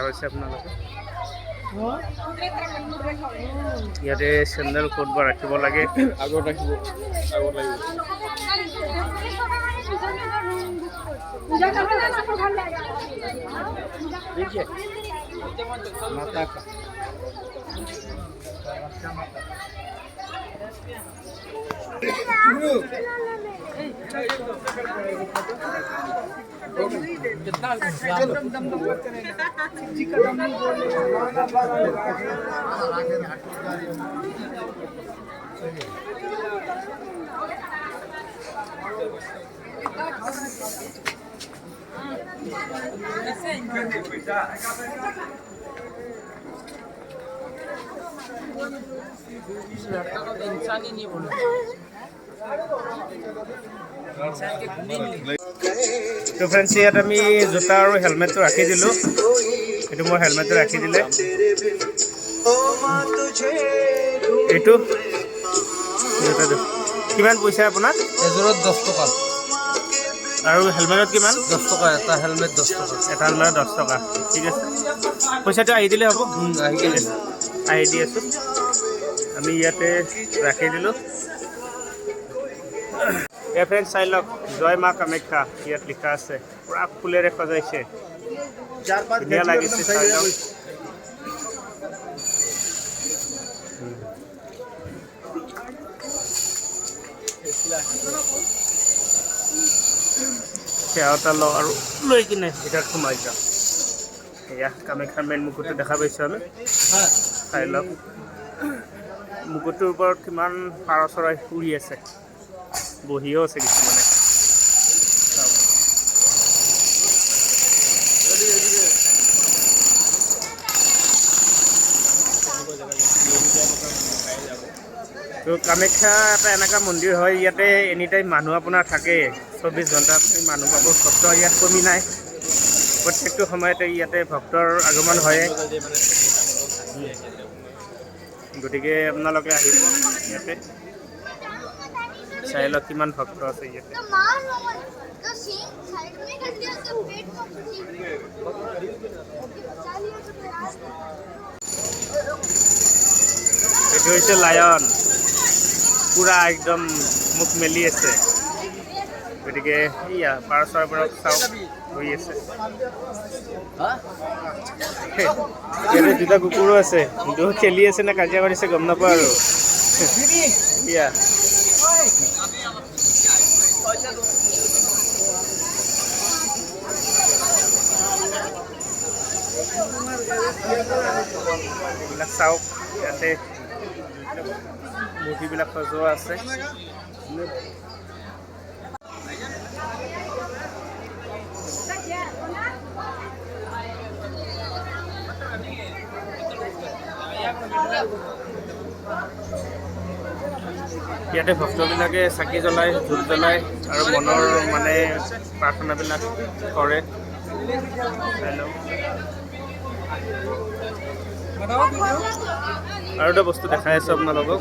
দেখা পাইছে আপোনালোকে ইয়াতে চেণ্ডেল ক'তবা ৰাখিব লাগে আগত লাগিব মাতা इंसान ही नहीं बोला তো ফ্ৰেণ্ডছ ইয়াত আমি জোতা আৰু হেলমেটটো ৰাখি দিলোঁ এইটো মোৰ হেলমেটটো ৰাখি দিলে এইটো জোতাটো কিমান পইচা আপোনাৰ এযোৰত 10 টকা আৰু হেলমেটত কিমান 10 টকা এটা হেলমেট 10 টকা এটা হেলমেট 10 টকা ঠিক আছে পইচাটো আহি দিলে হ'ব আহি দি আছোঁ আমি ইয়াতে ৰাখি দিলোঁ এ ফ্ৰেণ্ড চাই লওক জয় মা কামাখ্যা ইয়াত লিখা আছে পুৰা ফুলেৰে সজাইছে ধুনীয়া লাগিছে চাই লওক সেৱা এটা লওঁ আৰু লৈ কিনে ভিতৰত সোমাই যাওঁ এয়া কামাখ্যাৰ মেইন মুকুটটো দেখা পাইছোঁ আমি চাই লওক মুকুটটোৰ ওপৰত কিমান পাৰ চৰাই উৰি আছে বহিও আছে কিছুমানে তো কামাখ্যা এটা এনেকুৱা মন্দিৰ হয় ইয়াতে এনি টাইম মানুহ আপোনাৰ থাকে 24 ঘণ্টা আপুনি মানুহ পাব ভক্ত ইয়াত কমি নাই প্ৰত্যেকটো সময়তে ইয়াতে ভক্তৰ আগমন হয় গতিকে আপোনালোকে আহিব ইয়াতে চাই লওক কিমান ভক্ত আছে ইয়াতে এইটো হৈছে লায়ন পুৰা একদম মুখ মেলি আছে গতিকে ইয়া পাৰ চৰাইবোৰক চাওক হৈ আছে ইয়াতে দুটা কুকুৰো আছে কিন্তু খেলি আছে নে কাজিয়া কৰিছে গম নাপাওঁ আৰু ইয়া এইবিলাক চাওক ইয়াতে মূৰ্তিবিলাক সজোৱা আছে ইয়াতে ভক্তবিলাকে চাকি জ্বলায় ধূপ জ্বলায় আৰু মনৰ মানে প্ৰাৰ্থনাবিলাক কৰে আৰু এটা বস্তু দেখাই আছোঁ আপোনালোকক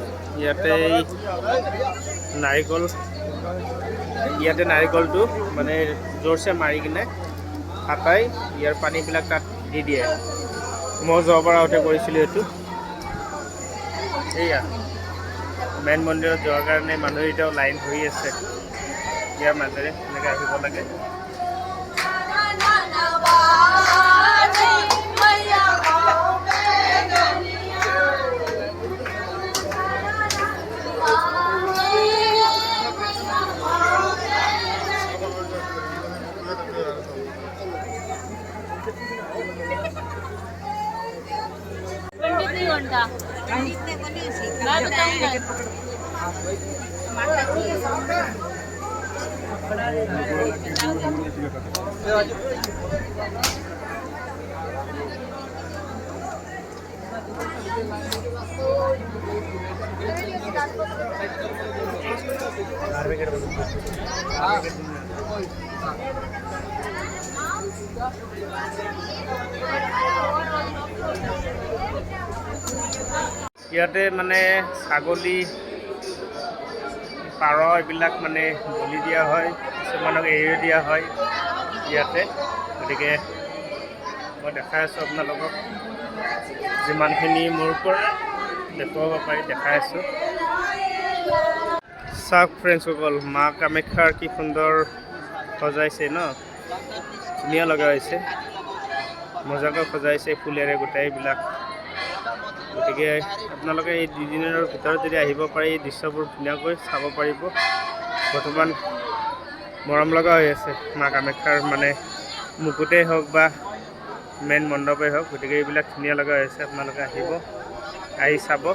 ইয়াতে নাৰিকলটো মানে জোৰছে মাৰি কিনে হাতাই ইয়াৰ পানীবিলাক তাত দি দিয়ে মই যোৱাবাৰ আহোঁতে কৰিছিলোঁ এইটো এয়া মেইন মন্দিৰত যোৱাৰ কাৰণে মানুহ এতিয়াও লাইন ধৰি আছে ইয়াৰ মাজেৰে এনেকৈ আহিব লাগে ইয়াতে মানে ছাগলী পাৰ এইবিলাক মানে বলি দিয়া হয় কিছুমানক এৰি দিয়া হয় ইয়াতে গতিকে মই দেখাই আছোঁ আপোনালোকক যিমানখিনি মোৰ পৰা দেখুৱাব পাৰি দেখাই আছোঁ। চাওক ফ্ৰেণ্ডছসকল, মা কামাখ্যাৰ কি সুন্দৰ সজাইছে ন, ধুনীয়া লগা হৈছে, মজাকৈ সজাইছে ফুলেৰে গোটেইবিলাক। গতিকে আপোনালোকে এই 2 দিনৰ ভিতৰত যদি আহিব পাৰে এই দৃশ্যবোৰ ধুনীয়াকৈ চাব পাৰিব। বৰ্তমান মৰম লগা হৈ আছে মা কামাখ্যাৰ মানে মুকুটেই হওক বা মেইন মণ্ডপেই হওক, গতিকে এইবিলাক ধুনীয়া লগা হৈ আছে। আপোনালোকে আহিব, আহি চাব।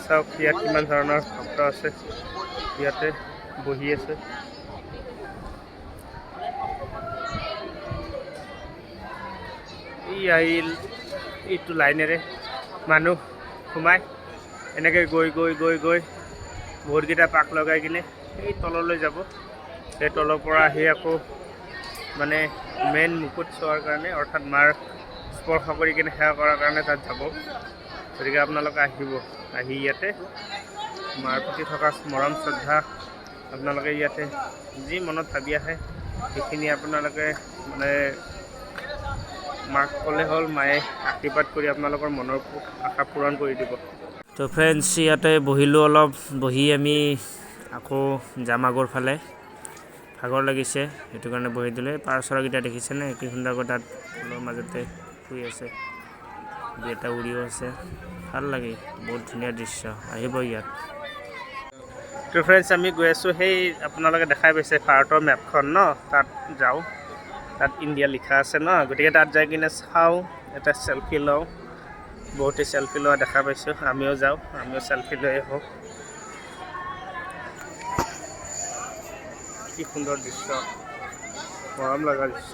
চাওক ইয়াত কিমান ধৰণৰ ভক্ত আছে, ইয়াতে বহি আছে। ই আহিল এইটো লাইনেৰে মানুহ সোমাই এনেকৈ গৈ গৈ গৈ গৈ বহুতকেইটা পাক লগাই কিনে এই তললৈ যাব। সেই তলৰ পৰা আহি আকৌ মানে মেইন মুকুট চোৱাৰ কাৰণে, অৰ্থাৎ মাৰ স্পৰ্শ কৰি কিনে সেৱা কৰাৰ কাৰণে তাত যাব। গতিকে আপোনালোকে আহিব, আহি ইয়াতে মাৰ প্ৰতি থকা মৰম শ্ৰদ্ধা আপোনালোকে ইয়াতে যি মনত ভাবি আহে সেইখিনি আপোনালোকে মানে মাক ক'লে হ'ল, মায়ে আশীৰ্বাদ কৰি আপোনালোকৰ মনৰ আশা পূৰণ কৰি দিব। তো ফ্ৰেণ্ডছ, ইয়াতে বহিলোঁ অলপ, বহি আমি আকৌ যাম আগৰ ফালে। ভাগৰ লাগিছে সেইটো কাৰণে বহি দিলে। পাৰ চৰাইকেইটা দেখিছেনে কি সুন্দৰকৈ তাত ফুলৰ মাজতে শুই আছে, দুই এটা উৰিও আছে, ভাল লাগে, বহুত ধুনীয়া দৃশ্য। আহিব ইয়াত। তো ফ্ৰেণ্ডছ, আমি গৈ আছোঁ সেই আপোনালোকে দেখাই পাইছে ভাৰতৰ মেপখন ন, তাত যাওঁ। তাত ইণ্ডিয়া লিখা আছে ন, গতিকে তাত যাই কিনে চাওঁ, এটা চেলফি লওঁ। বহুতে চেলফি লোৱা দেখা পাইছোঁ, আমিও যাওঁ, আমিও চেলফি লৈ আহোঁ। কি সুন্দৰ দৃশ্য, মৰম লগা দৃশ্য।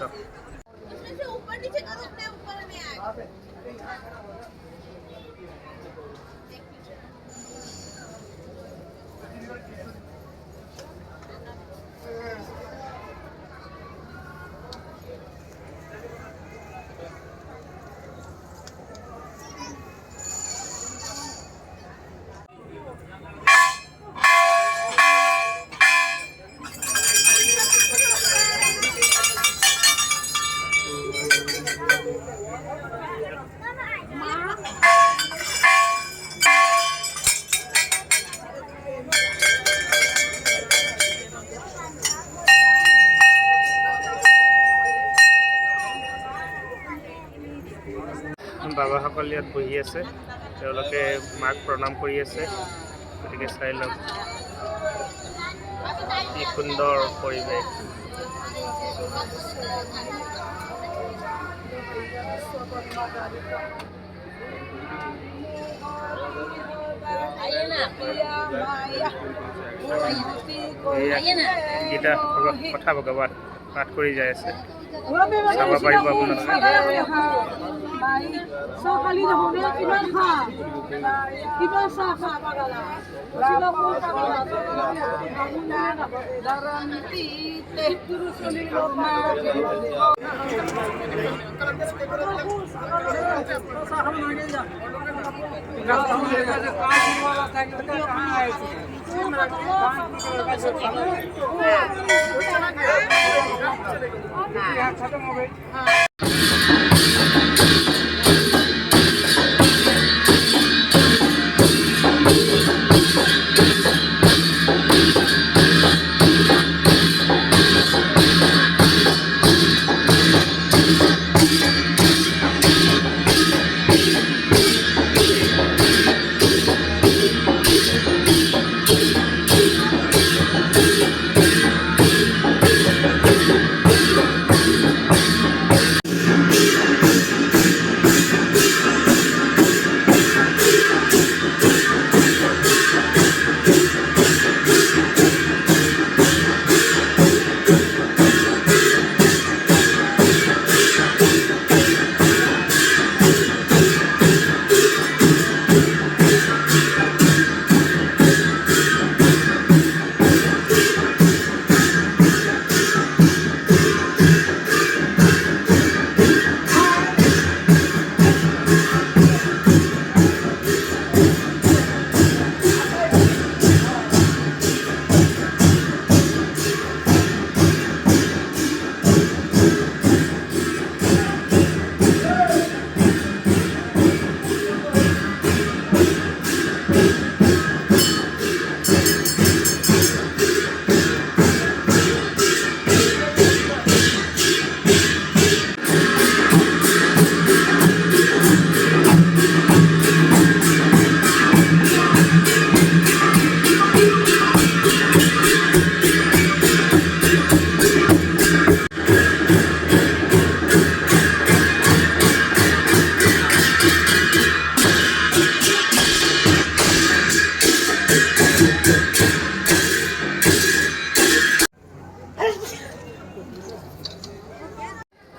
বাবাসকল ইয়াত বহি আছে, তেওঁলোকে মাক প্ৰণাম কৰি আছে। গতিকে চাই লওক কি সুন্দৰ পৰিৱেশ। গীতা কথা ভগৱান পাঠ কৰি যাই আছে, চাব পাৰিব আপোনালোকে।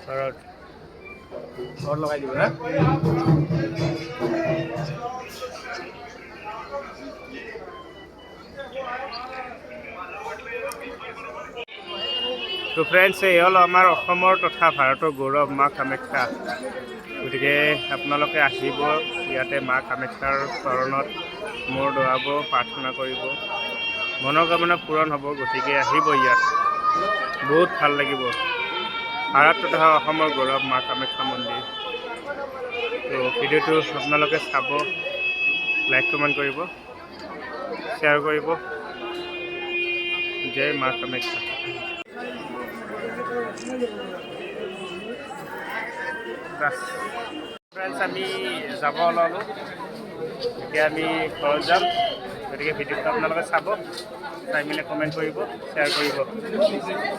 ঘৰত লগাই দিব না তো ফ্ৰেণ্ডছ এই হ'ল আমাৰ অসমৰ তথা ভাৰতৰ গৌৰৱ মা কামাখ্যা গতিকে আপোনালোকে আহিব ইয়াতে মা কামাখ্যাৰ চৰণত মূৰ দোৱাব প্ৰাৰ্থনা কৰিব মনোকামনা পূৰণ হ'ব গতিকে আহিব ইয়াত বহুত ভাল লাগিব ভাৰত তথা অসমৰ গৌৰৱ মা কামাখ্যা মন্দিৰ তো ভিডিঅ'টো আপোনালোকে চাব লাইক কমেণ্ট কৰিব শ্বেয়াৰ কৰিব জয় মা কামাখ্যা ফ্ৰেণ্ডছ আমি যাব ওলালোঁ এতিয়া আমি ঘৰত যাম গতিকে ভিডিঅ'টো আপোনালোকে চাব চাই মেলি কমেণ্ট কৰিব শ্বেয়াৰ কৰিব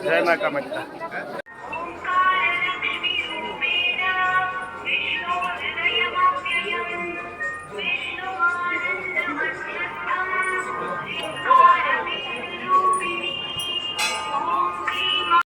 জয় মা কামাখ্যা